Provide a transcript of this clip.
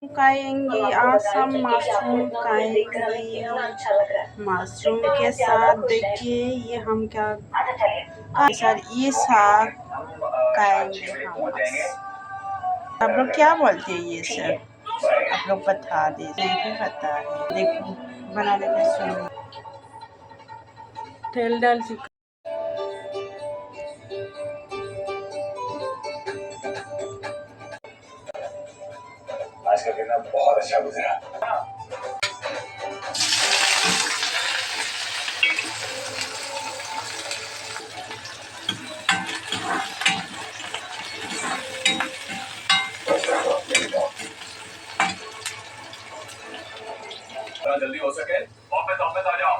खाएंगे, आज हम मशरूम खाएंगे। मशरूम के साथ देखिए ये हम क्या सर ये साग खाएंगे हम। आप लोग क्या बोलते हैं ये सर? आप लोग बता दीजिए। नहीं पता है, देखो बनाने का सुनिए। तेल डाल के आज का दिन बहुत अच्छा गुजरा। जल्दी हो सके ऑफिस ऑफिस आ जाओ।